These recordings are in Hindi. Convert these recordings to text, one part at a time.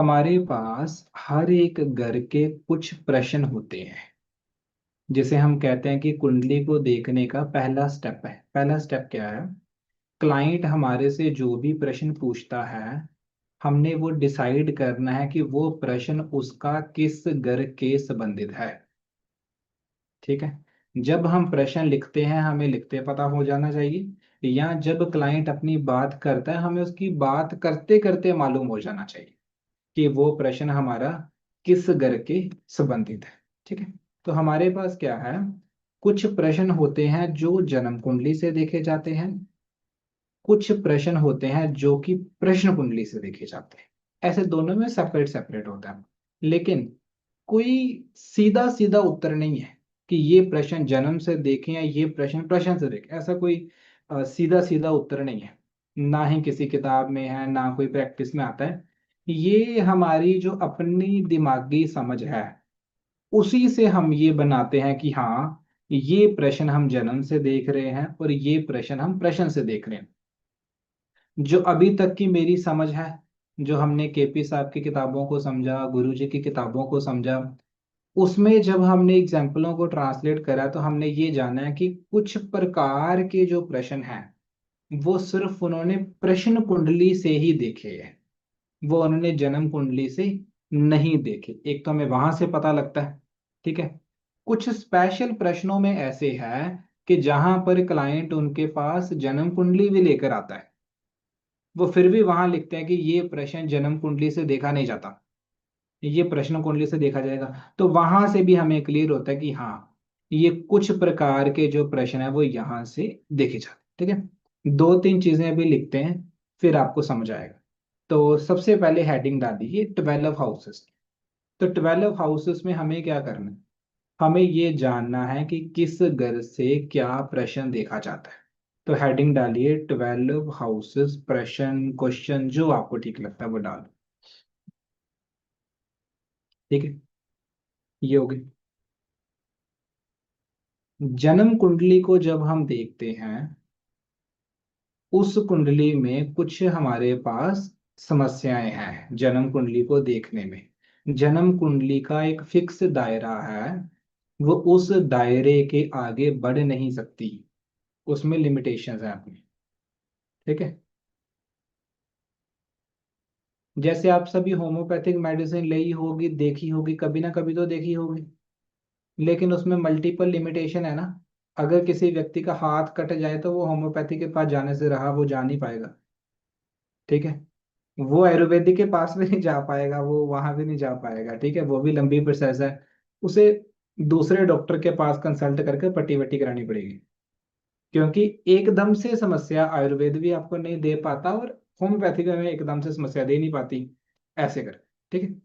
हमारे पास हर एक घर के कुछ प्रश्न होते हैं। जिसे हम कहते हैं कि कुंडली को देखने का पहला स्टेप है। पहला स्टेप क्या है? क्लाइंट हमारे से जो भी प्रश्न पूछता है, हमने वो डिसाइड करना है कि वो प्रश्न उसका किस घर के संबंधित है। ठीक है। जब हम प्रश्न लिखते हैं हमें लिखते पता हो जाना चाहिए, या जब क्लाइंट अपनी बात करता है हमें उसकी बात करते करते मालूम हो जाना चाहिए कि वो प्रश्न हमारा किस घर के संबंधित है। ठीक है। तो हमारे पास क्या है? कुछ प्रश्न होते हैं जो जन्म कुंडली से देखे जाते हैं, कुछ प्रश्न होते हैं जो कि प्रश्न कुंडली से देखे जाते हैं। ऐसे दोनों में सेपरेट सेपरेट होता है। लेकिन कोई सीधा सीधा उत्तर नहीं है कि ये प्रश्न जन्म से देखें या ये प्रश्न प्रश्न से देखें। ऐसा कोई सीधा सीधा उत्तर नहीं है। ना ही किसी किताब में है, ना कोई प्रैक्टिस में आता है। ये हमारी जो अपनी दिमागी समझ है, उसी से हम ये बनाते हैं कि हाँ, ये प्रश्न हम जन्म से देख रहे हैं और ये प्रश्न हम प्रश्न से देख रहे हैं। जो अभी तक की मेरी समझ है, जो हमने केपी साहब की किताबों को समझा, गुरुजी की किताबों को समझा, उसमें जब हमने एग्जाम्पलों को ट्रांसलेट करा तो हमने ये जाना है कि कुछ प्रकार के जो प्रश्न हैं वो सिर्फ उन्होंने प्रश्न कुंडली से ही देखे हैं। वो उन्होंने जन्म कुंडली से नहीं देखे। एक तो हमें वहां से पता लगता है। ठीक है। कुछ स्पेशल प्रश्नों में ऐसे है कि जहां पर क्लाइंट उनके पास जन्म कुंडली भी लेकर आता है, वो फिर भी वहां लिखते हैं कि ये प्रश्न जन्म कुंडली से देखा नहीं जाता, ये प्रश्न कुंडली से देखा जाएगा। तो वहां से भी हमें क्लियर होता है कि हाँ, ये कुछ प्रकार के जो प्रश्न है वो यहाँ से देखे जाते हैं। ठीक है। दो तीन चीजें भी लिखते हैं, फिर आपको समझ आएगा। तो सबसे पहले हेडिंग डाल दीजिए 12 हाउसेस। तो 12 हाउसेस में हमें क्या करना है? हमें ये जानना है कि किस घर से क्या प्रश्न देखा जाता है। तो हेडिंग डालिए 12 हाउसेस, प्रश्न, क्वेश्चन, जो आपको ठीक लगता है वो डालो। ठीक है। ये हो गई। जन्म कुंडली को जब हम देखते हैं, उस कुंडली में कुछ हमारे पास समस्याएं हैं। जन्म कुंडली को देखने में जन्म कुंडली का एक फिक्स दायरा है, वो उस दायरे के आगे बढ़ नहीं सकती। उसमें लिमिटेशंस हैं अपनी। ठीक है। जैसे आप सभी होम्योपैथिक मेडिसिन ली होगी, देखी होगी, कभी ना कभी तो देखी होगी। लेकिन उसमें मल्टीपल लिमिटेशन है ना। अगर किसी व्यक्ति का हाथ कट जाए तो वो होम्योपैथी के पास जाने से रहा, वो जा नहीं पाएगा। ठीक है। वो आयुर्वेदिक के पास भी नहीं जा पाएगा, वो वहां भी नहीं जा पाएगा। ठीक है। वो भी लंबी प्रोसेस है। उसे दूसरे डॉक्टर के पास कंसल्ट करके पट्टी वट्टी करानी पड़ेगी। क्योंकि एकदम से समस्या आयुर्वेद भी आपको नहीं दे पाता और होम्योपैथिक में एकदम से समस्या दे नहीं पाती। ऐसे कर। ठीक है।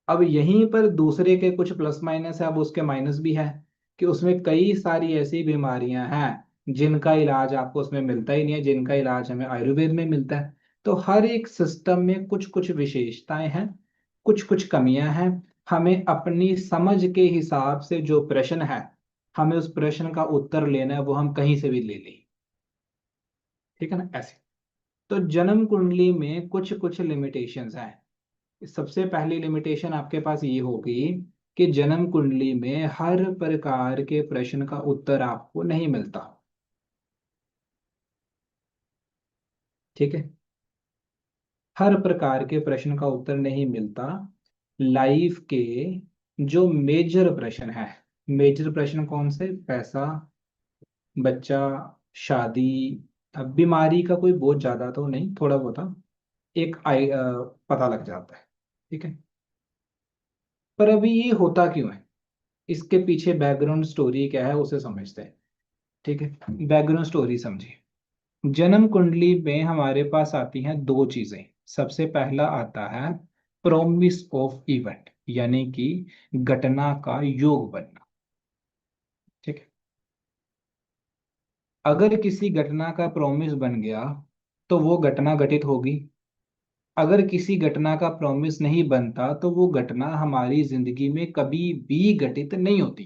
अब यहीं पर दूसरे के कुछ प्लस माइनस है, अब उसके माइनस भी है कि उसमें कई सारी ऐसी बीमारियां हैं जिनका इलाज आपको उसमें मिलता ही नहीं है, जिनका इलाज हमें आयुर्वेद में मिलता है। तो हर एक सिस्टम में कुछ कुछ विशेषताएं हैं, कुछ कुछ कमियां हैं। हमें अपनी समझ के हिसाब से जो प्रश्न है, हमें उस प्रश्न का उत्तर लेना है, वो हम कहीं से भी ले लें। ठीक है ना? ऐसे। तो जन्म कुंडली में कुछ कुछ लिमिटेशंस हैं। सबसे पहली लिमिटेशन आपके पास ये होगी कि जन्म कुंडली में हर प्रकार के प्रश्न का उत्तर आपको नहीं मिलता। ठीक है। हर प्रकार के प्रश्न का उत्तर नहीं मिलता। लाइफ के जो मेजर प्रश्न है, मेजर प्रश्न कौन से? पैसा, बच्चा, शादी। अब बीमारी का कोई बहुत ज्यादा तो नहीं, थोड़ा बहुत एक पता लग जाता है। ठीक है। पर अभी ये होता क्यों है? इसके पीछे बैकग्राउंड स्टोरी क्या है उसे समझते हैं। ठीक है। बैकग्राउंड स्टोरी समझिए। जन्म कुंडली में हमारे पास आती हैं दो चीजें। सबसे पहला आता है प्रोमिस ऑफ इवेंट, यानी कि घटना का योग बनना। ठीक है। अगर किसी घटना का प्रॉमिस बन गया तो वो घटना घटित होगी। अगर किसी घटना का प्रॉमिस नहीं बनता तो वो घटना हमारी जिंदगी में कभी भी घटित नहीं होती।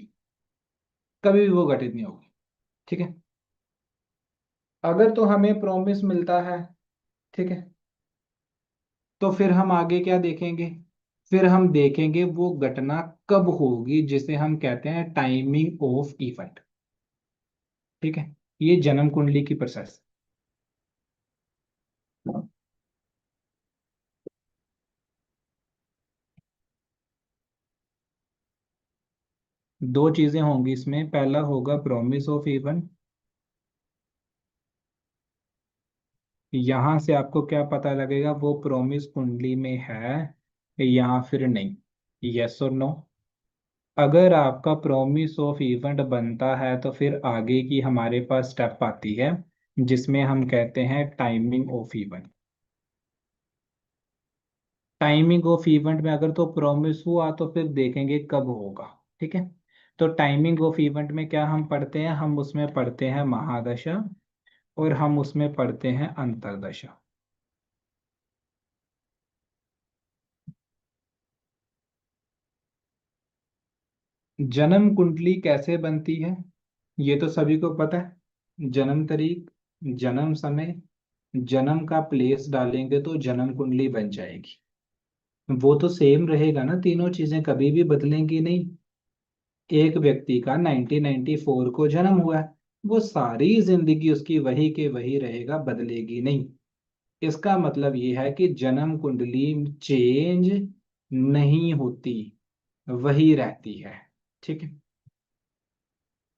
कभी भी वो घटित नहीं होगी। ठीक है। अगर तो हमें प्रॉमिस मिलता है, ठीक है, तो फिर हम आगे क्या देखेंगे? फिर हम देखेंगे वो घटना कब होगी, जिसे हम कहते हैं टाइमिंग ऑफ इवेंट। ठीक है, ये जन्म कुंडली की प्रोसेस। दो चीजें होंगी इसमें, पहला होगा प्रॉमिस ऑफ इवेंट। यहां से आपको क्या पता लगेगा, वो प्रॉमिस कुंडली में है या फिर नहीं, यस और नो। अगर आपका प्रॉमिस ऑफ इवेंट बनता है तो फिर आगे की हमारे पास स्टेप आती है, जिसमें हम कहते हैं timing of event. Timing of event में अगर तो प्रॉमिस हुआ तो फिर देखेंगे कब होगा। ठीक है, तो टाइमिंग ऑफ इवेंट में क्या हम पढ़ते हैं, हम उसमें पढ़ते हैं महादशा और हम उसमें पढ़ते हैं अंतरदशा। जन्म कुंडली कैसे बनती है, ये तो सभी को पता है। जन्म तारीख, जन्म समय, जन्म का प्लेस डालेंगे तो जन्म कुंडली बन जाएगी। वो तो सेम रहेगा ना, तीनों चीजें कभी भी बदलेंगी नहीं। एक व्यक्ति का 1994 को जन्म हुआ है, वो सारी जिंदगी उसकी वही के वही रहेगा, बदलेगी नहीं। इसका मतलब ये है कि जन्म कुंडली चेंज नहीं होती, वही रहती है। ठीक है,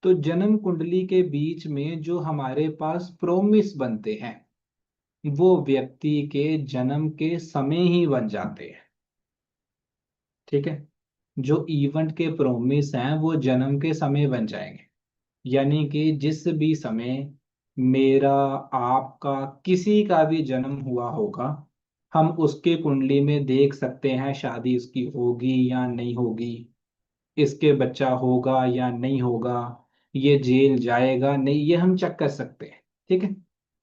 तो जन्म कुंडली के बीच में जो हमारे पास प्रोमिस बनते हैं, वो व्यक्ति के जन्म के समय ही बन जाते हैं। ठीक है, जो इवेंट के प्रोमिस हैं वो जन्म के समय बन जाएंगे। यानी कि जिस भी समय मेरा, आपका, किसी का भी जन्म हुआ होगा, हम उसके कुंडली में देख सकते हैं शादी इसकी होगी या नहीं होगी, इसके बच्चा होगा या नहीं होगा, ये जेल जाएगा नहीं, ये हम चेक कर सकते हैं। ठीक है,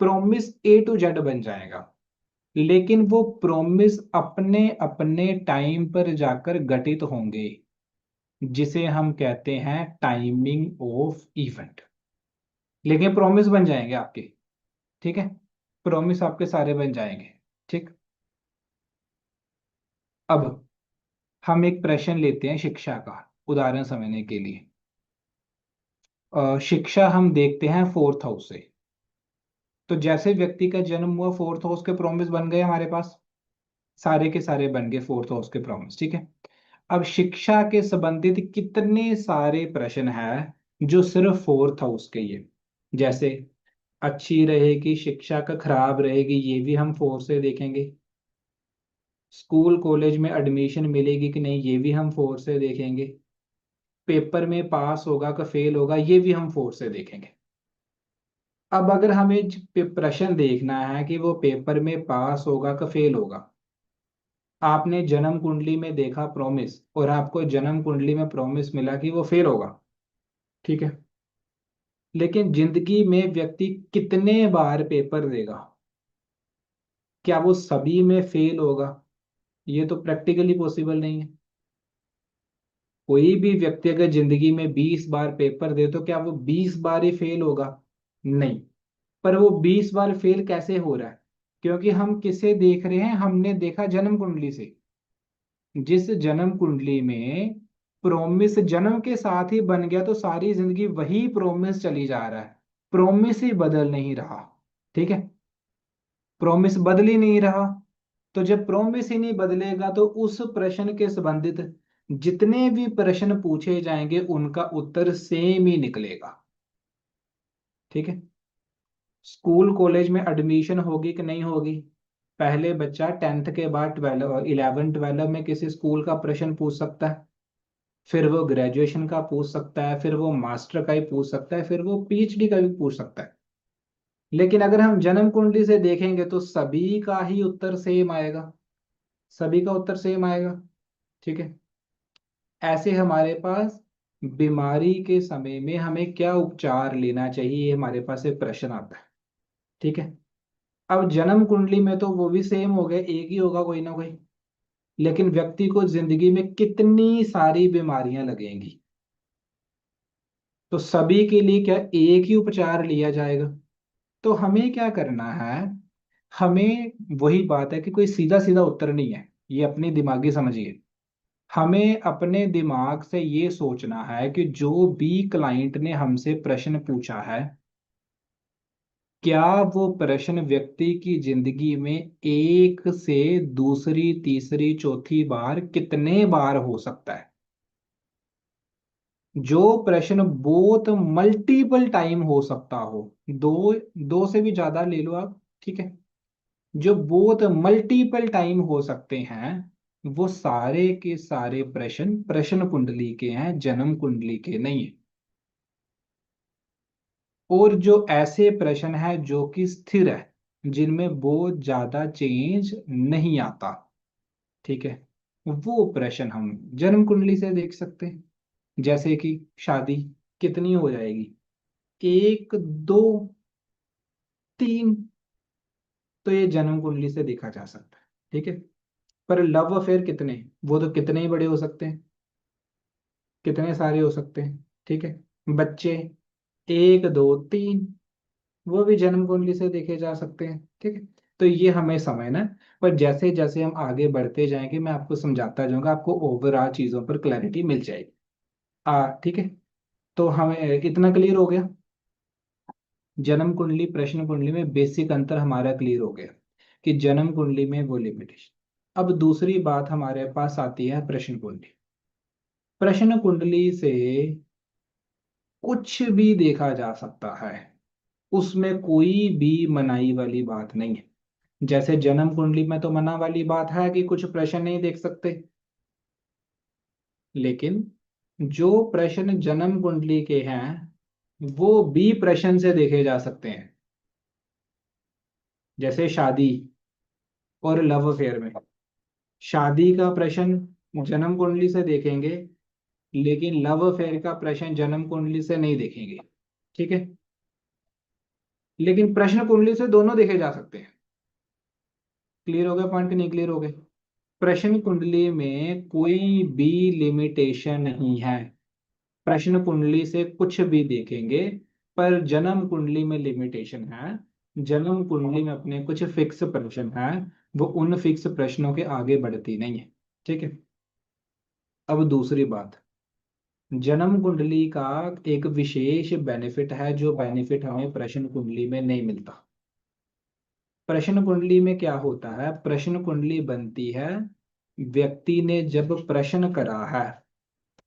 प्रोमिस A to Z बन जाएगा। लेकिन वो प्रोमिस अपने अपने टाइम पर जाकर घटित होंगे, जिसे हम कहते हैं टाइमिंग ऑफ इवेंट। लेकिन प्रॉमिस बन जाएंगे आपके। ठीक है, प्रॉमिस आपके सारे बन जाएंगे। ठीक, अब हम एक प्रश्न लेते हैं शिक्षा का, उदाहरण समझने के लिए। शिक्षा हम देखते हैं फोर्थ हाउस से। तो जैसे व्यक्ति का जन्म हुआ, फोर्थ हाउस के प्रॉमिस बन गए हमारे पास, सारे के सारे बन गए फोर्थ हाउस के प्रॉमिस। ठीक है, अब शिक्षा के संबंधित कितने सारे प्रश्न हैं जो सिर्फ फोर्थ हाउस के ही है। जैसे अच्छी रहेगी शिक्षा का खराब रहेगी, ये भी हम फोर से देखेंगे। स्कूल कॉलेज में एडमिशन मिलेगी कि नहीं, ये भी हम फोर से देखेंगे। पेपर में पास होगा कि फेल होगा, ये भी हम फोर से देखेंगे। अब अगर हमें प्रश्न देखना है कि वो पेपर में पास होगा कि फेल होगा, आपने जन्म कुंडली में देखा प्रॉमिस और आपको जन्म कुंडली में प्रॉमिस मिला कि वो फेल होगा। ठीक है, लेकिन जिंदगी में व्यक्ति कितने बार पेपर देगा, क्या वो सभी में फेल होगा? ये तो प्रैक्टिकली पॉसिबल नहीं है। कोई भी व्यक्ति अगर जिंदगी में 20 बार पेपर दे तो क्या वो 20 बार ही फेल होगा? नहीं। पर वो 20 बार फेल कैसे हो रहा है? क्योंकि हम किसे देख रहे हैं, हमने देखा जन्म कुंडली से। जिस जन्म कुंडली में प्रोमिस जन्म के साथ ही बन गया, तो सारी जिंदगी वही प्रोमिस चली जा रहा है, प्रोमिस ही बदल नहीं रहा। ठीक है, प्रोमिस बदल ही नहीं रहा। तो जब प्रोमिस ही नहीं बदलेगा तो उस प्रश्न के संबंधित जितने भी प्रश्न पूछे जाएंगे उनका उत्तर सेम ही निकलेगा। ठीक है, स्कूल कॉलेज में एडमिशन होगी कि नहीं होगी, पहले बच्चा 10th के बाद 11 12 में किसी स्कूल का प्रश्न पूछ सकता है, फिर वो ग्रेजुएशन का पूछ सकता है, फिर वो मास्टर का ही पूछ सकता है, फिर वो PhD का भी पूछ सकता है। लेकिन अगर हम जन्म कुंडली से देखेंगे तो सभी का ही उत्तर सेम आएगा, सभी का उत्तर सेम आएगा। ठीक है, ऐसे हमारे पास बीमारी के समय में हमें क्या उपचार लेना चाहिए, ये हमारे पास एक प्रश्न आता है। ठीक है, अब जन्म कुंडली में तो वो भी सेम हो गए, एक ही होगा कोई ना कोई। लेकिन व्यक्ति को जिंदगी में कितनी सारी बीमारियां लगेंगी, तो सभी के लिए क्या एक ही उपचार लिया जाएगा? तो हमें क्या करना है, हमें वही बात है कि कोई सीधा सीधा उत्तर नहीं है, ये अपनी दिमागी समझिए। हमें अपने दिमाग से ये सोचना है कि जो भी क्लाइंट ने हमसे प्रश्न पूछा है, क्या वो प्रश्न व्यक्ति की जिंदगी में एक से दूसरी तीसरी चौथी बार कितने बार हो सकता है। जो प्रश्न बहुत मल्टीपल टाइम हो सकता हो, दो दो से भी ज्यादा ले लो आप, ठीक है, जो बहुत मल्टीपल टाइम हो सकते हैं, वो सारे के सारे प्रश्न प्रश्न कुंडली के हैं, जन्म कुंडली के नहीं है। और जो ऐसे प्रश्न है जो कि स्थिर है, जिनमें बहुत ज्यादा चेंज नहीं आता, ठीक है, वो प्रश्न हम जन्म कुंडली से देख सकते हैं। जैसे कि शादी कितनी हो जाएगी, एक, दो, तीन, तो ये जन्म कुंडली से देखा जा सकता है, ठीक है। पर लव अफेयर कितने, वो तो कितने ही बड़े हो सकते हैं, कितने सारे हो सकते हैं, ठीक है। बच्चे एक, दो, तीन, वो भी जन्म कुंडली से देखे जा सकते हैं, ठीक है। तो ये हमें समझना है। पर जैसे जैसे हम आगे बढ़ते जाएंगे मैं आपको समझाता जाऊंगा, आपको ओवरऑल चीजों पर क्लैरिटी मिल जाएगी। ठीक है। तो हमें इतना क्लियर हो गया, जन्म कुंडली प्रश्न कुंडली में बेसिक अंतर हमारा क्लियर हो गया कि जन्म कुंडली में वो लिमिटेशन। अब दूसरी बात हमारे पास आती है प्रश्न कुंडली। प्रश्न कुंडली से कुछ भी देखा जा सकता है, उसमें कोई भी मनाही वाली बात नहीं है। जैसे जन्म कुंडली में तो मना वाली बात है कि कुछ प्रश्न नहीं देख सकते, लेकिन जो प्रश्न जन्म कुंडली के हैं वो भी प्रश्न से देखे जा सकते हैं। जैसे शादी और लव अफेयर में, शादी का प्रश्न जन्म कुंडली से देखेंगे, लेकिन लव अफेयर का प्रश्न जन्म कुंडली से नहीं देखेंगे, ठीक है। लेकिन प्रश्न कुंडली से दोनों देखे जा सकते हैं। क्लियर हो गया पॉइंट कि नहीं क्लियर हो गए। प्रश्न कुंडली में कोई भी लिमिटेशन नहीं है, प्रश्न कुंडली से कुछ भी देखेंगे। पर जन्म कुंडली में लिमिटेशन है, जन्म कुंडली में अपने कुछ फिक्स प्रश्न है, वो उन फिक्स प्रश्नों के आगे बढ़ती नहीं है, ठीक है। अब दूसरी बात, जन्म कुंडली का एक विशेष बेनिफिट है, जो बेनिफिट हमें प्रश्न कुंडली में नहीं मिलता। प्रश्न कुंडली में क्या होता है, प्रश्न कुंडली बनती है व्यक्ति ने जब प्रश्न करा है,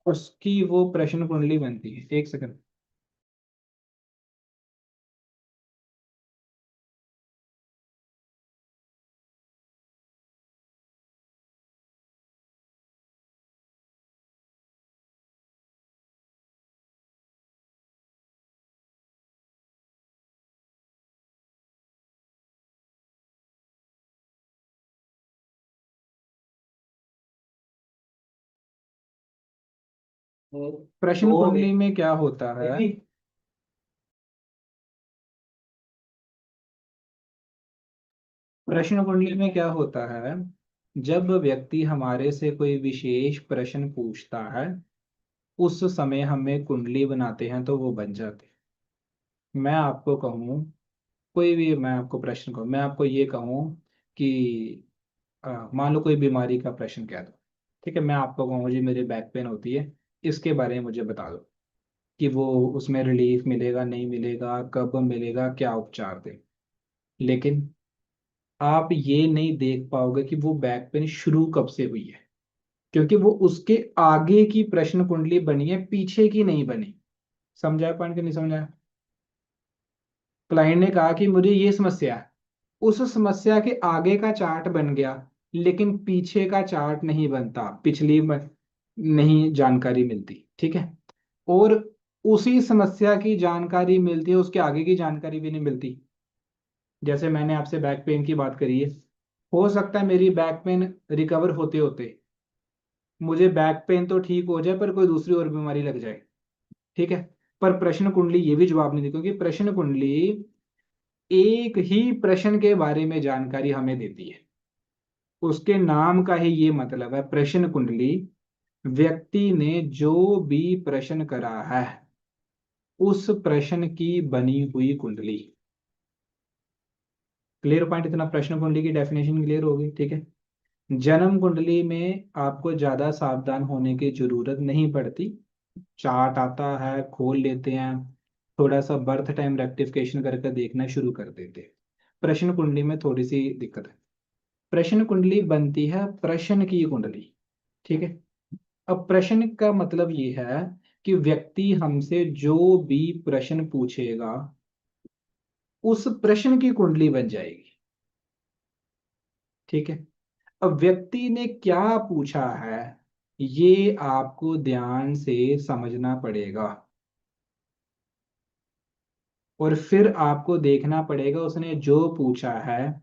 उसकी वो प्रश्न कुंडली बनती है। एक सेकंड। प्रश्न कुंडली में क्या होता है, प्रश्न कुंडली में क्या होता है, जब व्यक्ति हमारे से कोई विशेष प्रश्न पूछता है, उस समय हमें कुंडली बनाते हैं तो वो बन जाते हैं। मैं आपको कहूँ, कोई भी मैं आपको प्रश्न कहूँ, मैं आपको ये कहूँ कि मान लो कोई बीमारी का प्रश्न कह दो, ठीक है। मैं आपको कहूँ जी मेरी बैक पेन होती है, इसके बारे में मुझे बता दो कि वो उसमें रिलीफ मिलेगा नहीं मिलेगा, कब मिलेगा, क्या उपचार दे। लेकिन आप ये नहीं देख पाओगे कि वो बैक पेन शुरू कब से हुई है, क्योंकि वो उसके आगे की प्रश्न कुंडली बनी है, पीछे की नहीं बनी। समझा पॉइंट कि नहीं समझा। क्लाइंट ने कहा कि मुझे ये समस्या है, उस समस्या के आगे का चार्ट बन गया, लेकिन पीछे का चार्ट नहीं बनता, नहीं जानकारी मिलती, ठीक है। और उसी समस्या की जानकारी मिलती है, उसके आगे की जानकारी भी नहीं मिलती। जैसे मैंने आपसे बैक पेन की बात करी है, हो सकता है मेरी बैक पेन रिकवर होते होते मुझे बैक पेन तो ठीक हो जाए, पर कोई दूसरी और बीमारी लग जाए, ठीक है। पर प्रश्न कुंडली ये भी जवाब नहीं देती, क्योंकि प्रश्न कुंडली एक ही प्रश्न के बारे में जानकारी हमें देती है। उसके नाम का ही ये मतलब है, प्रश्न कुंडली व्यक्ति ने जो भी प्रश्न करा है उस प्रश्न की बनी हुई कुंडली। क्लियर पॉइंट, इतना प्रश्न कुंडली की डेफिनेशन क्लियर होगी, ठीक है। जन्म कुंडली में आपको ज्यादा सावधान होने की जरूरत नहीं पड़ती। चार्ट आता है, खोल लेते हैं, थोड़ा सा बर्थ टाइम रेक्टिफिकेशन करके देखना शुरू कर देते हैं। प्रश्न कुंडली में थोड़ी सी दिक्कत है। प्रश्न कुंडली बनती है प्रश्न की कुंडली, ठीक है। अब प्रश्न का मतलब ये है कि व्यक्ति हमसे जो भी प्रश्न पूछेगा उस प्रश्न की कुंडली बन जाएगी, ठीक है। अब व्यक्ति ने क्या पूछा है ये आपको ध्यान से समझना पड़ेगा, और फिर आपको देखना पड़ेगा उसने जो पूछा है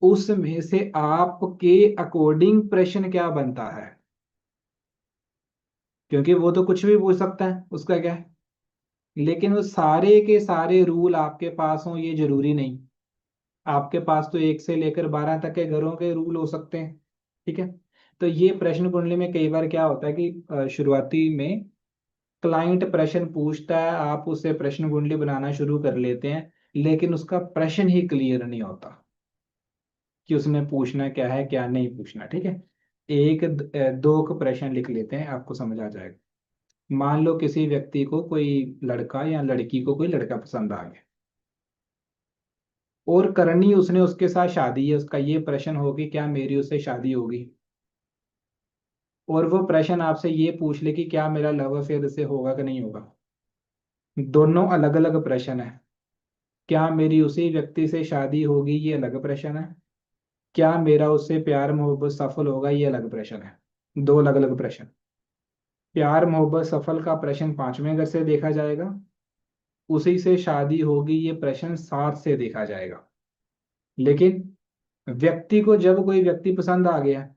उसमें से आपके अकॉर्डिंग प्रश्न क्या बनता है। क्योंकि वो तो कुछ भी पूछ सकता है, उसका क्या है, लेकिन वो सारे के सारे रूल आपके पास हों ये जरूरी नहीं। आपके पास तो 1 से लेकर 12 तक के घरों के रूल हो सकते हैं, ठीक है। तो ये प्रश्न कुंडली में कई बार क्या होता है कि शुरुआती में क्लाइंट प्रश्न पूछता है, आप उससे प्रश्न कुंडली बनाना शुरू कर लेते हैं, लेकिन उसका प्रश्न ही क्लियर नहीं होता कि उसमें पूछना क्या है क्या नहीं पूछना, ठीक है। दो का प्रश्न लिख लेते हैं, आपको समझ आ जाएगा। मान लो किसी व्यक्ति को कोई लड़का या लड़की को कोई लड़का पसंद आ गया, और करनी उसने उसके साथ शादी है, उसका ये प्रश्न हो कि क्या मेरी उससे शादी होगी। और वो प्रश्न आपसे ये पूछ ले कि क्या मेरा लव अफेयर से होगा कि नहीं होगा। दोनों अलग अलग प्रश्न है। क्या मेरी उसी व्यक्ति से शादी होगी, ये अलग प्रश्न है। क्या मेरा उससे प्यार मोहब्बत सफल होगा, ये अलग प्रश्न है। दो अलग अलग प्रश्न। प्यार मोहब्बत सफल का प्रश्न 5वें घर से देखा जाएगा, उसी से शादी होगी ये प्रश्न 7 से देखा जाएगा। लेकिन व्यक्ति को जब कोई व्यक्ति पसंद आ गया,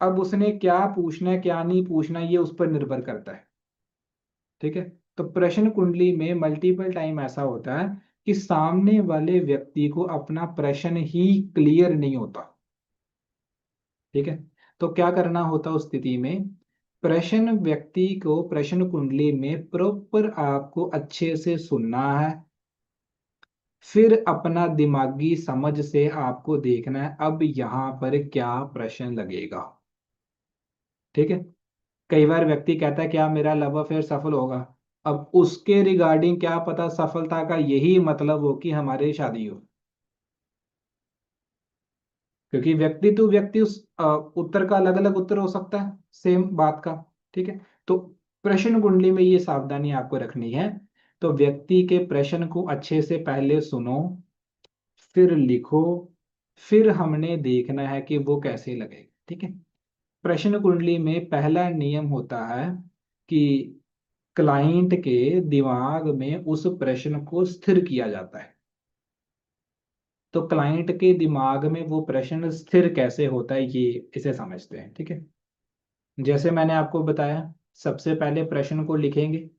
अब उसने क्या पूछना है क्या नहीं पूछना ये उस पर निर्भर करता है, ठीक है। तो प्रश्न कुंडली में मल्टीपल टाइम ऐसा होता है कि सामने वाले व्यक्ति को अपना प्रश्न ही क्लियर नहीं होता, ठीक है। तो क्या करना होता उस स्थिति में, प्रश्न व्यक्ति को प्रश्न कुंडली में प्रॉपर आपको अच्छे से सुनना है, फिर अपना दिमागी समझ से आपको देखना है अब यहाँ पर क्या प्रश्न लगेगा, ठीक है। कई बार व्यक्ति कहता है क्या मेरा लव अफेयर सफल होगा। अब उसके रिगार्डिंग क्या पता सफलता का यही मतलब हो कि हमारी शादी हो। क्योंकि व्यक्ति टू व्यक्ति उस उत्तर का अलग अलग उत्तर हो सकता है सेम बात का, ठीक है। तो प्रश्न कुंडली में ये सावधानी आपको रखनी है। तो व्यक्ति के प्रश्न को अच्छे से पहले सुनो, फिर लिखो, फिर हमने देखना है कि वो कैसे लगेगा, ठीक है। प्रश्न कुंडली में पहला नियम होता है कि क्लाइंट के दिमाग में उस प्रश्न को स्थिर किया जाता है। तो क्लाइंट के दिमाग में वो प्रश्न स्थिर कैसे होता है ये इसे समझते हैं, ठीक है। जैसे मैंने आपको बताया, सबसे पहले प्रश्न को लिखेंगे,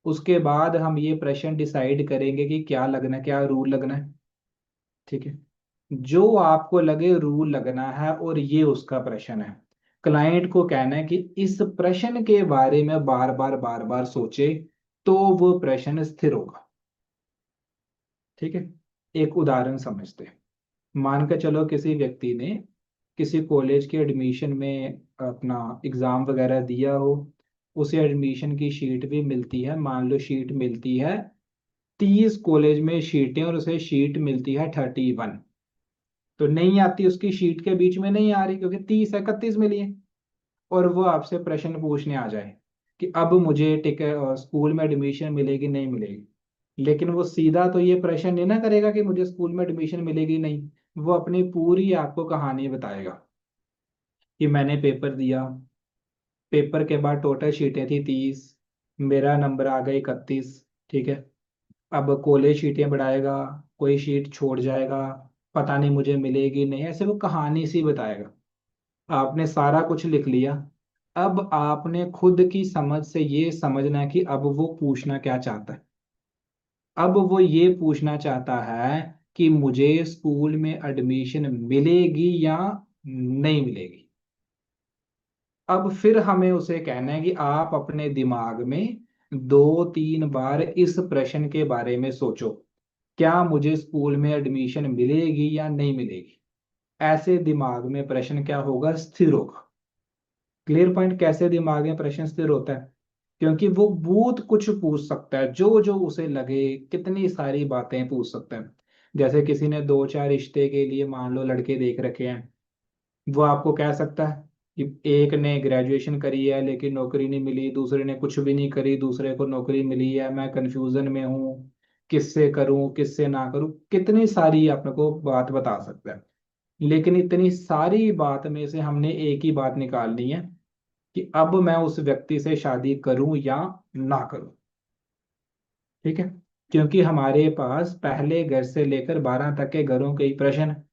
उसके बाद हम ये प्रश्न डिसाइड करेंगे कि क्या लगना, क्या रूल लगना है, ठीक है। जो आपको लगे रूल लगना है और ये उसका प्रश्न है, क्लाइंट को कहना है कि इस प्रश्न के बारे में बार बार सोचे, तो वो प्रश्न स्थिर होगा, ठीक है। एक उदाहरण समझते हैं। मान के चलो किसी व्यक्ति ने किसी कॉलेज के एडमिशन में अपना एग्जाम वगैरह दिया हो, उसे एडमिशन की शीट भी मिलती है। मान लो शीट मिलती है 30 कॉलेज में शीटें, और उसे शीट मिलती है 31। तो नहीं आती, उसकी शीट के बीच में नहीं आ रही क्योंकि 30 31 मिली है। और वो आपसे प्रश्न पूछने आ जाए कि अब मुझे टिकट स्कूल में एडमिशन मिलेगी नहीं मिलेगी, लेकिन वो सीधा तो ये प्रश्न नहीं ना करेगा कि मुझे स्कूल में एडमिशन मिलेगी नहीं। वो अपनी पूरी आपको कहानी बताएगा कि मैंने पेपर दिया, पेपर के बाद टोटल शीटें थी 30, मेरा नंबर आ गया 31, ठीक है। अब कॉलेज शीटें बढ़ाएगा, कोई शीट छोड़ जाएगा, पता नहीं मुझे मिलेगी नहीं, ऐसे वो कहानी सी बताएगा। आपने सारा कुछ लिख लिया। अब आपने खुद की समझ से ये समझना है कि अब वो पूछना क्या चाहता है। अब वो ये पूछना चाहता है कि मुझे स्कूल में एडमिशन मिलेगी या नहीं मिलेगी। अब फिर हमें उसे कहना है कि आप अपने दिमाग में 2 3 बार इस प्रश्न के बारे में सोचो क्या मुझे स्कूल में एडमिशन मिलेगी या नहीं मिलेगी। ऐसे दिमाग में प्रश्न क्या होगा, स्थिर होगा। Clear point. कैसे दिमाग में प्रश्न स्थिर होता है, क्योंकि वो बहुत कुछ पूछ सकता है, जो जो उसे लगे, कितनी सारी बातें पूछ सकता है। जैसे किसी ने दो चार रिश्ते के लिए मान लो लड़के देख रखे हैं, वो आपको कह सकता है कि एक ने ग्रेजुएशन करी है लेकिन नौकरी नहीं मिली, दूसरे ने कुछ भी नहीं करी, दूसरे को नौकरी मिली है, मैं कंफ्यूजन में हूँ, किससे करूँ किससे ना करूँ, कितनी सारी आपको बात बता सकता है। लेकिन इतनी सारी बात में से हमने एक ही बात निकालनी है कि अब मैं उस व्यक्ति से शादी करूं या ना करूं। ठीक है। क्योंकि हमारे पास पहले घर से लेकर 12 तक के घरों के ही प्रश्न हैं।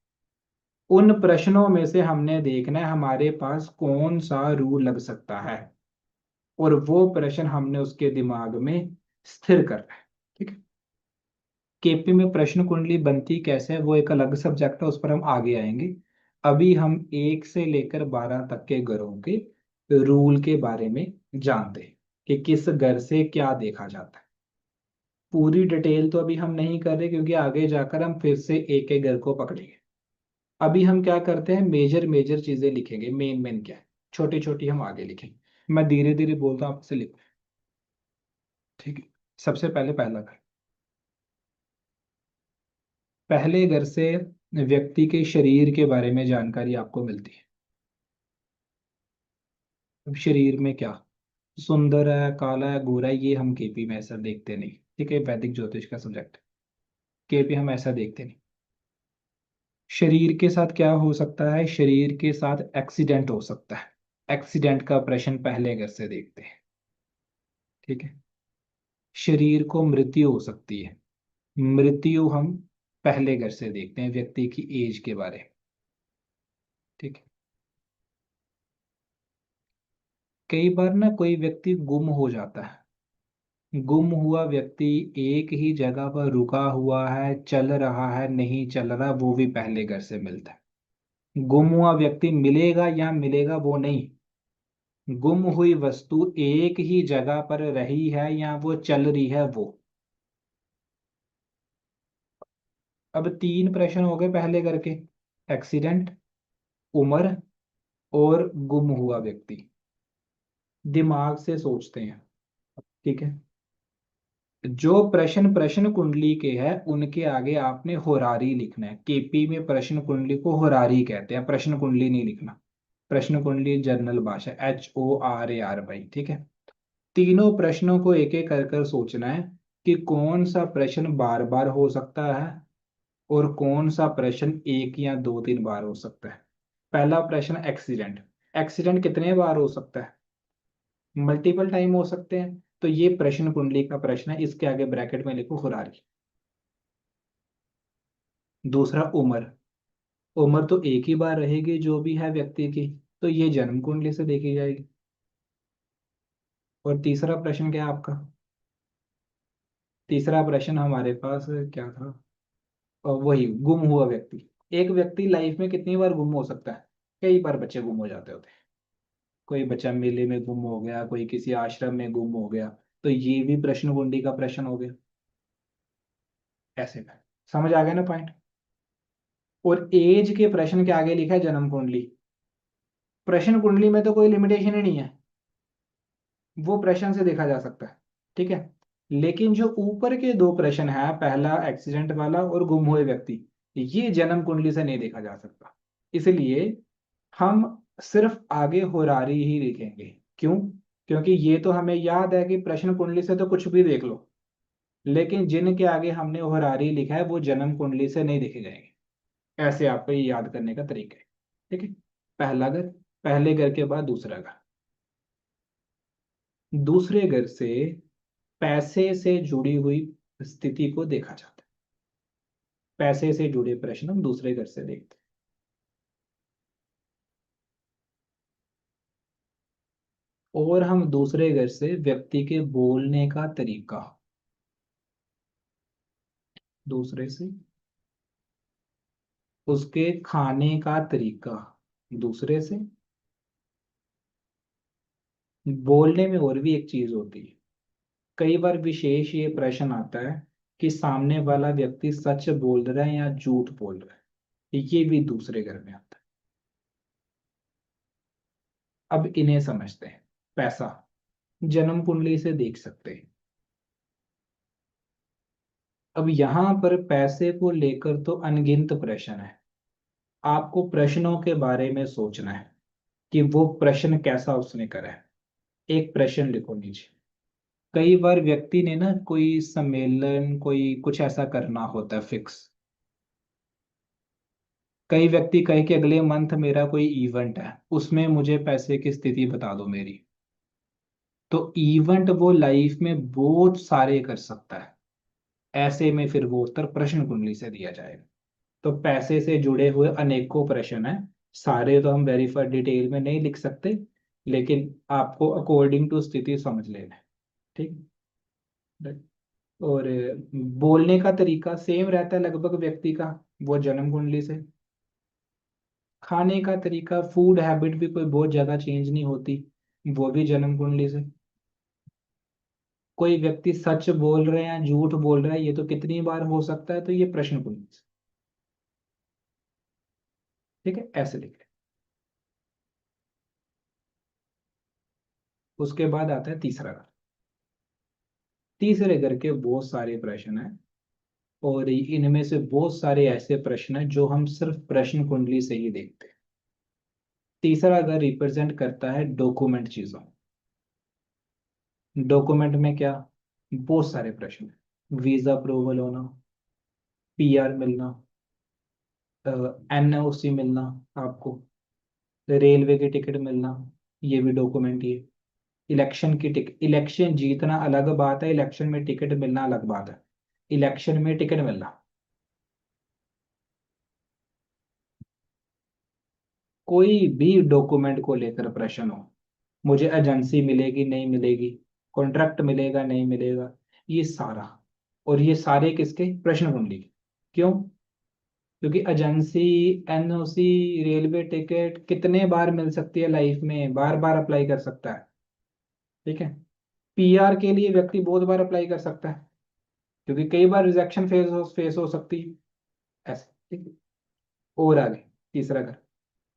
उन प्रश्नों में से हमने देखना है हमारे पास कौन सा रूल लग सकता है, और वो प्रश्न हमने उसके दिमाग में स्थिर करना है। ठीक है। केपी में प्रश्न कुंडली बनती कैसे है वो एक अलग सब्जेक्ट है, उस पर हम आगे आएंगे। अभी हम 1 से लेकर 12 तक के घरों के रूल के बारे में जानते हैं कि किस घर से क्या देखा जाता है। पूरी डिटेल तो अभी हम नहीं कर रहे, क्योंकि आगे जाकर हम फिर से एक एक घर को पकड़ेंगे। अभी हम क्या करते हैं, मेजर मेजर चीजें लिखेंगे, मेन मेन क्या है, छोटी छोटी हम आगे लिखेंगे। मैं धीरे धीरे बोलता हूँ, आपसे लिखो। ठीक है। सबसे पहले पहला घर। पहले घर से व्यक्ति के शरीर के बारे में जानकारी आपको मिलती है। अब शरीर में क्या, सुंदर है, काला है, गोरा है, ये हम केपी में ऐसा देखते नहीं। ठीक है, वैदिक ज्योतिष का सब्जेक्ट। केपी हम ऐसा देखते नहीं। शरीर के साथ क्या हो सकता है, शरीर के साथ एक्सीडेंट हो सकता है। एक्सीडेंट का प्रश्न पहले घर से देखते हैं। ठीक है। शरीर को मृत्यु हो सकती है। मृत्यु हम पहले घर से देखते हैं, व्यक्ति की एज के बारे में। ठीक है। कई बार ना कोई व्यक्ति गुम हो जाता है। गुम हुआ व्यक्ति एक ही जगह पर रुका हुआ है, चल रहा है, नहीं चल रहा, वो भी पहले घर से मिलता है। गुम हुआ व्यक्ति मिलेगा या मिलेगा वो नहीं, गुम हुई वस्तु एक ही जगह पर रही है या वो चल रही है वो। अब 3 प्रश्न हो गए पहले करके, एक्सीडेंट, उम्र और गुम हुआ व्यक्ति। दिमाग से सोचते हैं। ठीक है। जो प्रश्न प्रश्न कुंडली के हैं उनके आगे आपने होरारी लिखना है। केपी में प्रश्न कुंडली को होरारी कहते हैं, प्रश्न कुंडली नहीं लिखना। प्रश्न कुंडली जनरल भाषा, HORAR भाई। ठीक है। तीनों प्रश्नों को एक एक कर कर सोचना है कि कौन सा प्रश्न बार बार हो सकता है और कौन सा प्रश्न एक या दो तीन बार हो सकता है। पहला प्रश्न, एक्सीडेंट। एक्सीडेंट कितने बार हो सकता है, मल्टीपल टाइम हो सकते हैं। तो ये प्रश्न कुंडली का प्रश्न है, इसके आगे ब्रैकेट में लिखो खुरारी। दूसरा, उम्र। उम्र तो एक ही बार रहेगी जो भी है व्यक्ति की, तो ये जन्म कुंडली से देखी जाएगी। और तीसरा प्रश्न क्या है आपका, तीसरा प्रश्न हमारे पास क्या था, और वही गुम हुआ व्यक्ति। एक व्यक्ति लाइफ में कितनी बार गुम हो सकता है, कई बार बच्चे गुम हो जाते होते हैं। कोई बच्चा मेले में गुम हो गया, कोई किसी आश्रम में गुम हो गया, तो ये भी प्रश्न कुंडली का प्रश्न हो गया। ऐसे में समझ आ गया ना पॉइंट। और एज के प्रश्न के आगे लिखा है जन्म कुंडली। प्रश्न कुंडली में तो कोई लिमिटेशन ही नहीं है, वो प्रश्न से देखा जा सकता है। ठीक है। लेकिन जो ऊपर के 2 प्रश्न हैं, पहला एक्सीडेंट वाला और गुम हुए व्यक्ति, ये जन्म कुंडली से नहीं देखा जा सकता। इसलिए हम सिर्फ आगे होरारी ही लिखेंगे। क्यों, क्योंकि ये तो हमें याद है कि प्रश्न कुंडली से तो कुछ भी देख लो, लेकिन जिनके आगे हमने होरारी लिखा है वो जन्म कुंडली से नहीं देखे जाएंगे। ऐसे आपको ये याद करने का तरीका है। ठीक है। पहला घर, पहले घर के बाद दूसरा घर। दूसरे घर से पैसे से जुड़ी हुई स्थिति को देखा जाता है। पैसे से जुड़े प्रश्न हम दूसरे घर से देखते हैं। और हम दूसरे घर से व्यक्ति के बोलने का तरीका, दूसरे से उसके खाने का तरीका, दूसरे से बोलने में और भी एक चीज होती है। कई बार विशेष ये प्रश्न आता है कि सामने वाला व्यक्ति सच बोल रहा है या झूठ बोल रहा है, ये भी दूसरे घर में आता है। अब इन्हें समझते हैं। पैसा जन्म कुंडली से देख सकते हैं। अब यहाँ पर पैसे को लेकर तो अनगिनत प्रश्न है। आपको प्रश्नों के बारे में सोचना है कि वो प्रश्न कैसा उसने करा है। एक प्रश्न लिखो नीचे। कई बार व्यक्ति ने ना कोई सम्मेलन कोई कुछ ऐसा करना होता है फिक्स। कई व्यक्ति कहे कि अगले मंथ मेरा कोई इवेंट है, उसमें मुझे पैसे की स्थिति बता दो मेरी। तो इवेंट वो लाइफ में बहुत सारे कर सकता है। ऐसे में फिर वो उत्तर प्रश्न कुंडली से दिया जाएगा। तो पैसे से जुड़े हुए अनेकों प्रश्न हैं। सारे तो हम वेरीफाइड डिटेल में नहीं लिख सकते, लेकिन आपको अकॉर्डिंग टू स्थिति समझ लेना है। ठीक है। और बोलने का तरीका सेम रहता है लगभग व्यक्ति का, वो जन्म कुंडली से। खाने का तरीका फूड हैबिट भी कोई बहुत ज्यादा चेंज नहीं होती, वो भी जन्म कुंडली से। कोई व्यक्ति सच बोल रहे हैं झूठ बोल रहा है, ये तो कितनी बार हो सकता है, तो ये प्रश्न कुंडली से। ठीक है, ऐसे लिख लें। उसके बाद आता है तीसरा घर। तीसरे घर के बहुत सारे प्रश्न हैं, और इनमें से बहुत सारे ऐसे प्रश्न हैं जो हम सिर्फ प्रश्न कुंडली से ही देखते हैं। तीसरा घर रिप्रेजेंट करता है डॉक्यूमेंट चीजों। डॉक्यूमेंट में क्या, बहुत सारे प्रश्न हैं। वीजा अप्रूवल होना, पीआर मिलना, एनओसी मिलना आपको, रेलवे की टिकट मिलना, ये भी डॉक्यूमेंट ही है। इलेक्शन की टिकट, इलेक्शन जीतना अलग बात है, इलेक्शन में टिकट मिलना अलग बात है। इलेक्शन में टिकट मिलना, कोई भी डॉक्यूमेंट को लेकर प्रश्न हो, मुझे एजेंसी मिलेगी नहीं मिलेगी, कॉन्ट्रैक्ट मिलेगा नहीं मिलेगा, ये सारा। और ये सारे किसके, प्रश्न कुंडली के। क्यों? क्योंकि एजेंसी, एनओसी, रेलवे टिकट कितने बार मिल सकती है लाइफ में, बार बार अप्लाई कर सकता है। ठीक है। पीआर के लिए व्यक्ति बहुत बार अप्लाई कर सकता है, क्योंकि कई बार रिजेक्शन फेस हो सकती है। ऐसे, ठीक है। और आगे, तीसरा घर।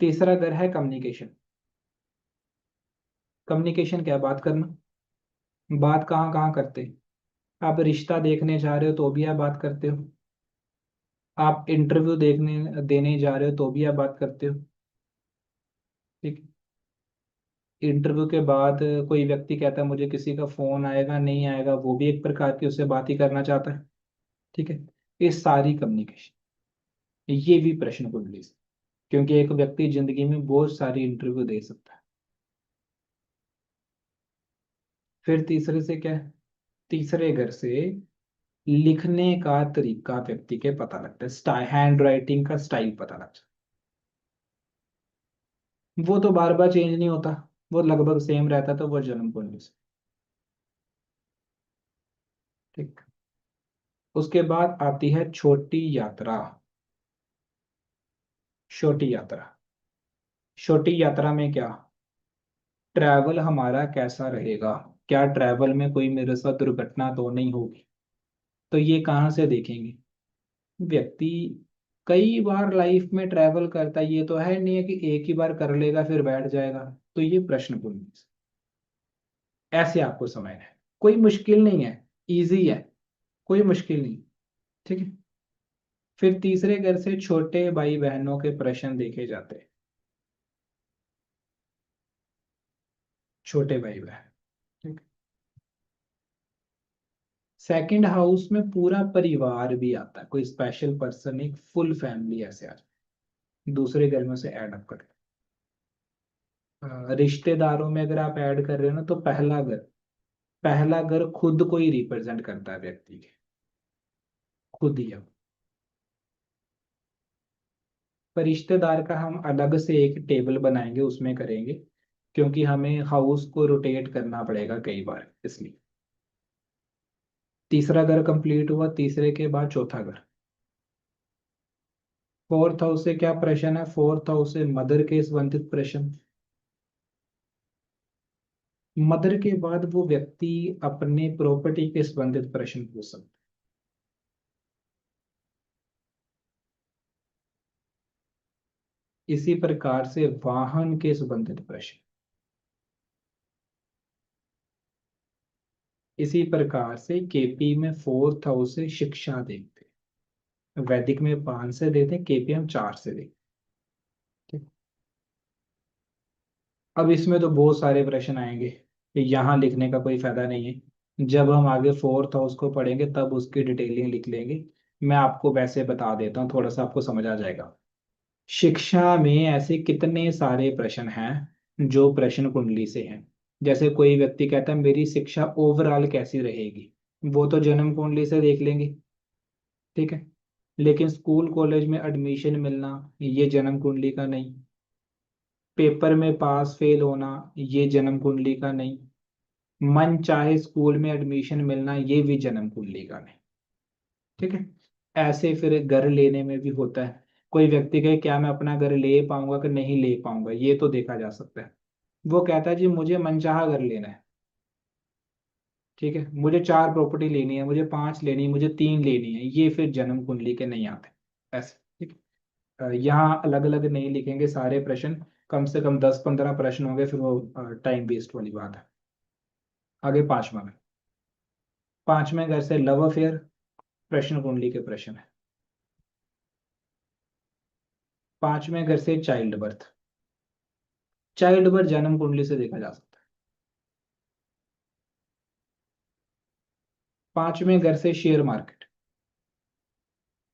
तीसरा घर है कम्युनिकेशन। कम्युनिकेशन क्या, बात करना। बात कहाँ कहाँ करते हैं? आप रिश्ता देखने जा रहे हो तो भी आप बात करते हो। आप इंटरव्यू देखने देने जा रहे हो तो भी आप बात करते हो। ठीक। इंटरव्यू के बाद कोई व्यक्ति कहता है मुझे किसी का फोन आएगा नहीं आएगा, वो भी एक प्रकार की उससे बात ही करना चाहता है। ठीक है। ये सारी कम्युनिकेशन, ये भी प्रश्न कुंडली से। क्योंकि एक व्यक्ति जिंदगी में बहुत सारी इंटरव्यू दे सकता है। फिर तीसरे से क्या है, तीसरे घर से लिखने का तरीका व्यक्ति के पता लगता है, स्टाइल, हैंड राइटिंग का स्टाइल पता लगता है। वो तो बार बार चेंज नहीं होता, वो लगभग सेम रहता, तो वो जन्म कुंडली से। ठीक। उसके बाद आती है छोटी यात्रा। छोटी यात्रा, छोटी यात्रा में क्या, ट्रैवल हमारा कैसा रहेगा, क्या ट्रैवल में कोई मेरे साथ दुर्घटना तो नहीं होगी। तो ये कहाँ से देखेंगे, व्यक्ति कई बार लाइफ में ट्रैवल करता है, ये तो है नहीं है कि एक ही बार कर लेगा फिर बैठ जाएगा। तो ये प्रश्न पूछना, ऐसे आपको समझना है। कोई मुश्किल नहीं है, इजी है, कोई मुश्किल नहीं। ठीक है। फिर तीसरे घर से छोटे भाई बहनों के प्रश्न देखे जाते हैं। छोटे भाई बहन। ठीक। सेकंड हाउस में पूरा परिवार भी आता है, कोई स्पेशल पर्सन, एक फुल फैमिली ऐसे आ जाए, दूसरे घर में से ऐड अप कर। रिश्तेदारों में अगर आप ऐड कर रहे हो ना, तो पहला घर, पहला घर खुद को ही रिप्रेजेंट करता है व्यक्ति के, खुद ही है। पर रिश्तेदार का हम अलग से एक टेबल बनाएंगे, उसमें करेंगे, क्योंकि हमें हाउस को रोटेट करना पड़ेगा कई बार, इसलिए। तीसरा घर कंप्लीट हुआ, तीसरे के बाद चौथा घर। फोर्थ हाउस से क्या प्रश्न है, फोर्थ हाउस से मदर के संबंधित प्रश्न। मदर के बाद वो व्यक्ति अपने प्रॉपर्टी के संबंधित प्रश्न पूछ सकता है। इसी प्रकार से वाहन के संबंधित प्रश्न, इसी प्रकार से केपी में 4,000 से शिक्षा देखते हैं, वैदिक में 5 से देते हैं, केपी हम 4 से देखते हैं। अब इसमें तो बहुत सारे प्रश्न आएंगे, यहाँ लिखने का कोई फायदा नहीं है। जब हम आगे 4,000 को पढ़ेंगे तब उसकी डिटेलिंग लिख लेंगे। मैं आपको वैसे बता देता हूँ, थोड़ा सा आपको समझ आ जाएगा। शिक्षा में ऐसे कितने सारे प्रश्न हैं जो प्रश्न कुंडली से हैं। जैसे कोई व्यक्ति कहता है मेरी शिक्षा ओवरऑल कैसी रहेगी, वो तो जन्म कुंडली से देख लेंगे, ठीक है। लेकिन स्कूल कॉलेज में एडमिशन मिलना, ये जन्म कुंडली का नहीं। पेपर में पास फेल होना, ये जन्म कुंडली का नहीं। मन चाहे स्कूल में एडमिशन मिलना, ये भी जन्म कुंडली का नहीं, ठीक है। ऐसे फिर घर लेने में भी होता है। कोई व्यक्ति कहे क्या मैं अपना घर ले पाऊंगा कि नहीं ले पाऊंगा, ये तो देखा जा सकता है। वो कहता है जी मुझे मनचाहा घर लेना है, ठीक है, मुझे 4 प्रॉपर्टी लेनी है, मुझे 5 लेनी है, मुझे 3 लेनी है, ये फिर जन्म कुंडली के नहीं आते ऐसे, ठीक है। यहाँ अलग अलग नहीं लिखेंगे सारे प्रश्न, कम से कम 10-15 प्रश्न होंगे, फिर वो टाइम वेस्ट वाली बात है। आगे पांचवा में, पांचवें घर से लव अफेयर प्रश्न कुंडली के प्रश्न है। पांचवें घर से चाइल्ड बर्थ, चाइल्ड बर्थ जन्म कुंडली से देखा जा सकता है। पांचवें घर से शेयर मार्केट,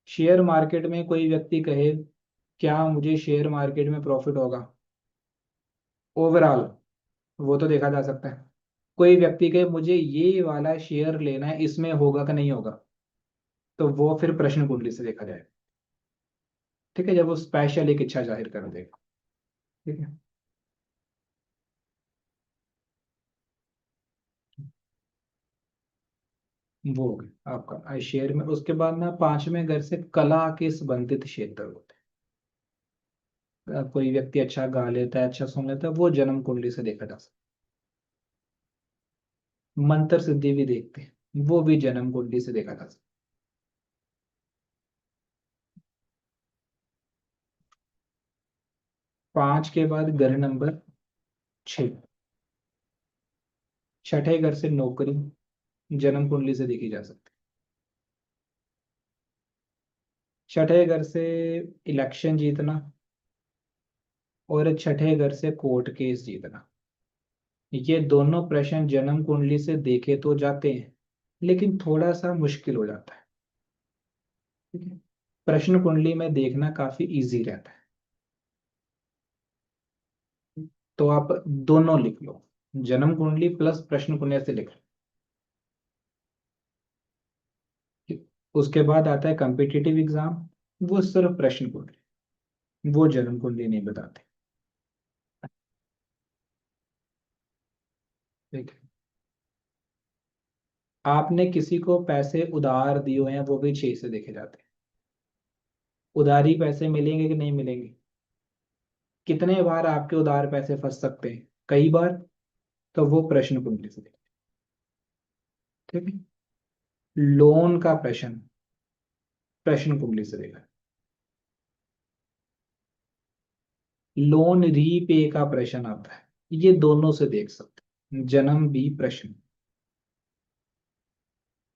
शेयर मार्केट में कोई व्यक्ति कहे क्या मुझे शेयर मार्केट में प्रॉफिट होगा ओवरऑल, वो तो देखा जा सकता है। कोई व्यक्ति कहे मुझे ये वाला शेयर लेना है, इसमें होगा कि नहीं होगा, तो वो फिर प्रश्न कुंडली से देखा जाए, ठीक है, जब वो स्पेशल एक इच्छा जाहिर कर देगा, ठीक है। वो हो गया आपका आई शेयर में। उसके बाद ना पांचवें घर से कला के संबंधित क्षेत्र होते हैं। कोई व्यक्ति अच्छा गा लेता है, अच्छा सुन लेता है, वो जन्म कुंडली से देखा जा सकता है। मंत्र सिद्धि भी देखते हैं, वो भी जन्म कुंडली से देखा जा सकता है। 5 के बाद घर नंबर 6, छठे घर से नौकरी जन्म कुंडली से देखी जा सकती है। छठे घर से इलेक्शन जीतना, और छठे घर से कोर्ट केस जीतना, ये दोनों प्रश्न जन्म कुंडली से देखे तो जाते हैं, लेकिन थोड़ा सा मुश्किल हो जाता है, ठीक है। प्रश्न कुंडली में देखना काफी इजी रहता है, तो आप दोनों लिख लो, जन्म कुंडली प्लस प्रश्न कुंडली से लिख लो। उसके बाद आता है कॉम्पिटिटिव एग्जाम, वो सिर्फ प्रश्न कुंडली, वो जन्म कुंडली नहीं बताते, ठीक है। आपने किसी को पैसे उधार दिए हुए हैं, वो भी 6 से देखे जाते हैं। उधारी पैसे मिलेंगे कि नहीं मिलेंगे, कितने बार आपके उधार पैसे फंस सकते हैं, कई बार, तो वो प्रश्न कुंडली से देखें, ठीक है। लोन का प्रश्न प्रश्न कुंडली से देखा, लोन रीपे का प्रश्न आता है, ये दोनों से देख सकते हैं, जन्म भी प्रश्न,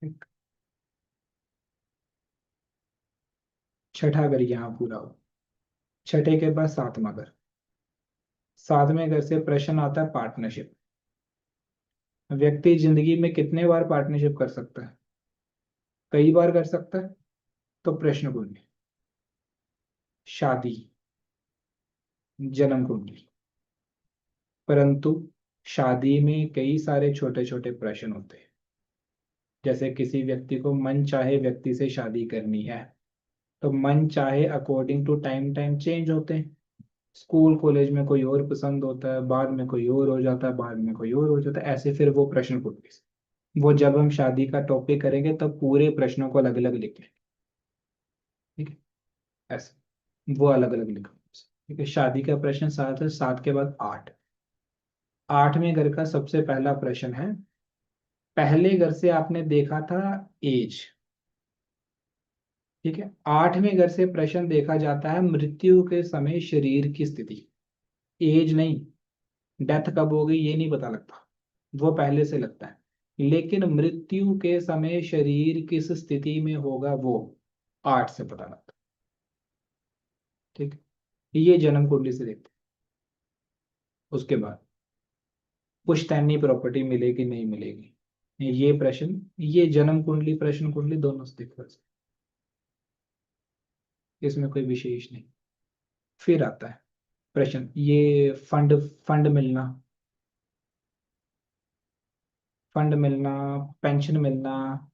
ठीक। छठा घर यहाँ पूरा हो, छठे के बाद सातवां घर, सातवें घर से प्रश्न आता है पार्टनरशिप। व्यक्ति जिंदगी में कितने बार पार्टनरशिप कर सकता है, कई बार कर सकता है, तो प्रश्न कुंडली। शादी जन्म कुंडली, परंतु शादी में कई सारे छोटे छोटे प्रश्न होते हैं। जैसे किसी व्यक्ति को मन चाहे व्यक्ति से शादी करनी है, तो मन चाहे according to time time change होते हैं। स्कूल कॉलेज में कोई और पसंद होता है, बाद में कोई और हो जाता है, बाद में कोई और हो जाता है, ऐसे फिर वो प्रश्न कुंडली से। वो जब हम शादी का टॉपिक करेंगे तब पूरे प्रश्नों को अलग अलग लिखें, ठीक है, ऐसे वो अलग अलग लिखो, ठीक है। शादी का प्रश्न 7 है, 7 के बाद 8, आठवें घर का सबसे पहला प्रश्न है, पहले घर से आपने देखा था एज, ठीक है, 8वें घर से प्रश्न देखा जाता है मृत्यु के समय शरीर की स्थिति। एज नहीं, डेथ कब होगी ये नहीं पता लगता, वो पहले से लगता है। लेकिन मृत्यु के समय शरीर किस स्थिति में होगा वो 8 से पता लगता है। ठीक है, ये जन्म कुंडली से देखते हैं। उसके बाद पुश्तैनी प्रॉपर्टी मिलेगी नहीं मिलेगी, ये प्रश्न, ये जन्म कुंडली प्रश्न कुंडली दोनों से देखा जा सकता है। इसमें कोई विशेष नहीं। फिर आता है प्रश्न, ये फंड, फंड मिलना, फंड मिलना, पेंशन मिलना,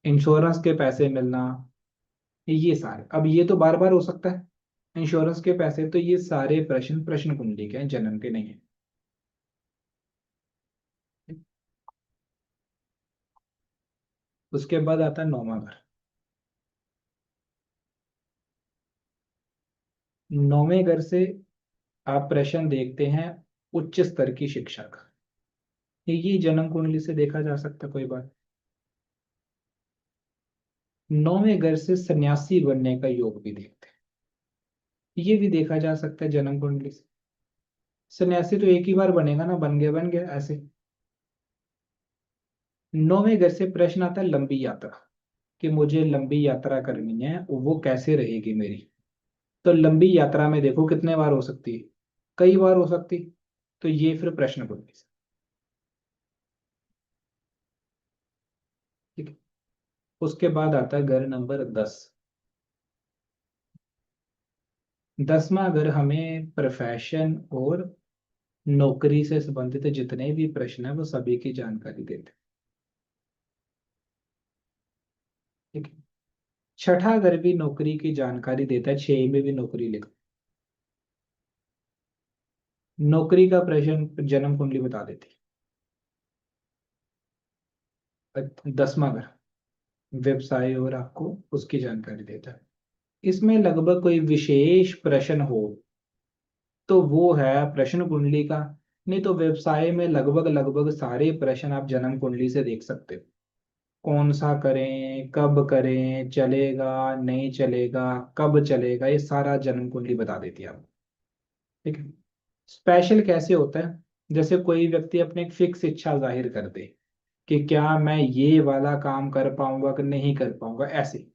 इंश्योरेंस के पैसे मिलना, ये सारे, अब ये तो बार बार हो सकता है इंश्योरेंस के पैसे, तो ये सारे प्रश्न प्रश्न कुंडली के हैं, जन्म के नहीं है। उसके बाद आता है 9वां घर। 9वें घर से आप प्रश्न देखते हैं उच्च स्तर की शिक्षा का, ये जन्म कुंडली से देखा जा सकता है, कोई बात। 9वें घर से सन्यासी बनने का योग भी देखते हैं, ये भी देखा जा सकता है जन्म कुंडली से। सन्यासी तो एक ही बार बनेगा ना, बन गया ऐसे। 9वें घर से प्रश्न आता है लंबी यात्रा, कि मुझे लंबी यात्रा करनी है, वो कैसे रहेगी मेरी। तो लंबी यात्रा में देखो कितने बार हो सकती है, कई बार हो सकती। तो ये फिर प्रश्न कुंडली से। ठीक है, उसके बाद आता है घर नंबर 10। 10वां घर हमें प्रोफेशन और नौकरी से संबंधित जितने भी प्रश्न है वो सभी की जानकारी देते हैं। ठीक है, छठा घर भी नौकरी की जानकारी देता है, 6 में भी नौकरी लिखो। नौकरी का प्रश्न जन्म कुंडली बता देती है। 10वां घर व्यवसाय और आपको उसकी जानकारी देता है। इसमें लगभग कोई विशेष प्रश्न हो तो वो है प्रश्न कुंडली का, नहीं तो व्यवसाय में लगभग लगभग सारे प्रश्न आप जन्म कुंडली से देख सकते हो। कौन सा करें, कब करें, चलेगा नहीं चलेगा, कब चलेगा, ये सारा जन्म कुंडली बता देती है आपको। ठीक है, स्पेशल कैसे होता है, जैसे कोई व्यक्ति अपने एक फिक्स इच्छा जाहिर कर दे कि क्या मैं ये वाला काम कर पाऊंगा कि नहीं कर पाऊंगा, ऐसे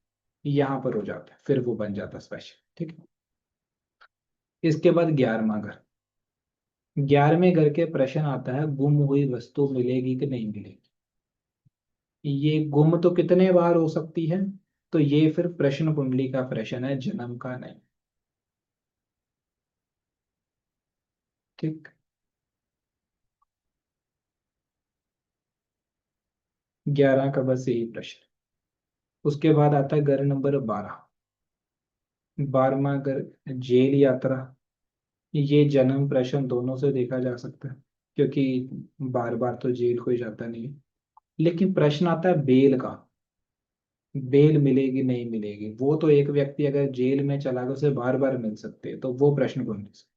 यहाँ पर हो जाता है, फिर वो बन जाता है स्पेशल। ठीक है, इसके बाद 11वां घर। 11वें घर के प्रश्न आता है गुम हुई वस्तु मिलेगी कि नहीं मिलेगी। ये गुम तो कितने बार हो सकती है, तो ये फिर प्रश्न कुंडली का प्रश्न है, जन्म का नहीं। ठीक, 11 का बस यही प्रश्न। उसके बाद आता है घर नंबर 12। 12वां घर जेल यात्रा। ये जन्म प्रश्न दोनों से देखा जा सकता है, क्योंकि बार बार तो जेल कोई जाता नहीं है। लेकिन प्रश्न आता है बेल का, बेल मिलेगी नहीं मिलेगी, वो तो एक व्यक्ति अगर जेल में चला गया उसे बार बार मिल सकते हैं, तो वो प्रश्न कौन से।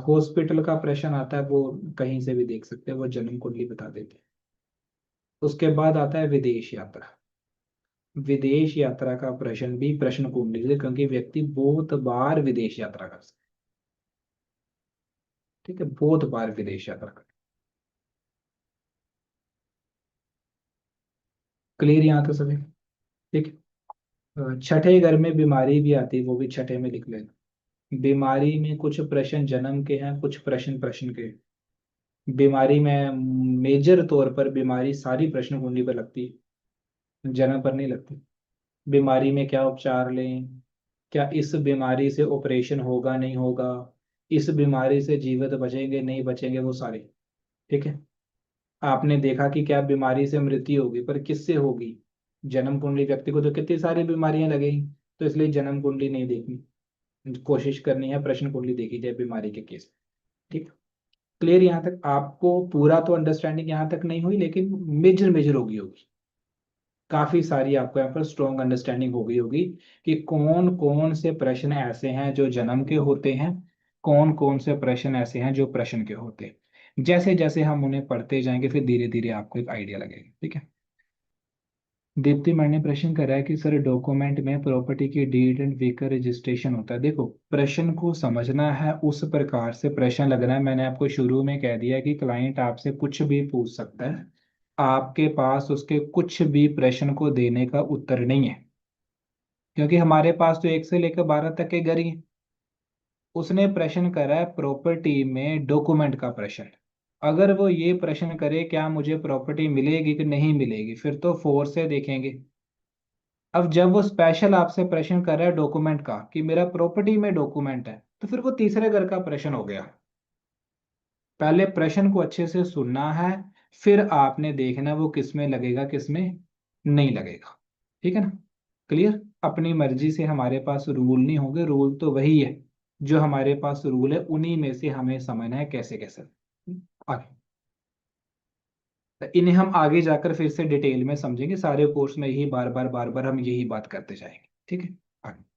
हॉस्पिटल का प्रश्न आता है, वो कहीं से भी देख सकते हैं, वो जन्म कुंडली बता देते हैं। उसके बाद आता है विदेश यात्रा। विदेश यात्रा का प्रश्न भी प्रश्न कुंडली से, क्योंकि व्यक्ति बहुत बार विदेश यात्रा कर सकता है। ठीक है, बहुत बार विदेश यात्रा कर। क्लियर यहाँ तो सभी। ठीक है, छठे घर में बीमारी भी आती है, वो भी छठे में लिख लेना। बीमारी में कुछ प्रश्न जन्म के हैं, कुछ प्रश्न प्रश्न के। बीमारी में मेजर तौर पर बीमारी सारी प्रश्न कुंडली पर लगती है, जन्म पर नहीं लगती। बीमारी में क्या उपचार लें, क्या इस बीमारी से ऑपरेशन होगा नहीं होगा, इस बीमारी से जीवित बचेंगे नहीं बचेंगे, वो सारे। ठीक है, आपने देखा कि क्या बीमारी से मृत्यु होगी, पर किससे होगी, जन्म कुंडली, व्यक्ति को तो कितनी सारी बीमारियां लगेगी, तो इसलिए जन्म कुंडली नहीं देखनी, कोशिश करनी है प्रश्न कुंडली देखी जाए बीमारी के केस। ठीक, क्लियर यहाँ तक आपको, पूरा तो अंडरस्टैंडिंग यहाँ तक नहीं हुई, लेकिन मेजर मेजर होगी काफी सारी, आपको यहाँ पर स्ट्रॉन्ग अंडरस्टैंडिंग हो गई होगी कि कौन कौन से प्रश्न ऐसे हैं जो जन्म के होते हैं, कौन कौन से प्रश्न ऐसे हैं जो प्रश्न के होते हैं। जैसे जैसे हम उन्हें पढ़ते जाएंगे फिर धीरे धीरे आपको एक आइडिया लगेगा, ठीक है। दीप्ति मैम ने प्रश्न करा है कि सर डॉक्यूमेंट में प्रॉपर्टी की डीड एंड व्हीकल रजिस्ट्रेशन होता है। देखो, प्रश्न को समझना है, उस प्रकार से प्रश्न लगना है। मैंने आपको शुरू में कह दिया कि क्लाइंट आपसे कुछ भी पूछ सकता है, आपके पास उसके कुछ भी प्रश्न को देने का उत्तर नहीं है, क्योंकि हमारे पास तो 1 से लेकर 12 तक के घर ही हैं। उसने प्रश्न करा है प्रॉपर्टी में डॉक्यूमेंट का प्रश्न। अगर वो ये प्रश्न करे क्या मुझे प्रॉपर्टी मिलेगी कि नहीं मिलेगी, फिर तो 4 से देखेंगे। अब जब वो स्पेशल आपसे प्रश्न कर रहा है डॉक्यूमेंट का कि मेरा प्रॉपर्टी में डॉक्यूमेंट है, तो फिर वो तीसरे घर का प्रश्न हो गया। पहले प्रश्न को अच्छे से सुनना है, फिर आपने देखना वो किस में लगेगा किस में नहीं लगेगा, ठीक है ना। क्लियर। अपनी मर्जी से हमारे पास रूल नहीं होंगे, रूल तो वही है जो हमारे पास रूल है, उन्हीं में से हमें समझना है कैसे कैसे आगे। तो इन्हें हम आगे जाकर फिर से डिटेल में समझेंगे, सारे कोर्स में यही बार बार हम यही बात करते जाएंगे, ठीक है। आगे।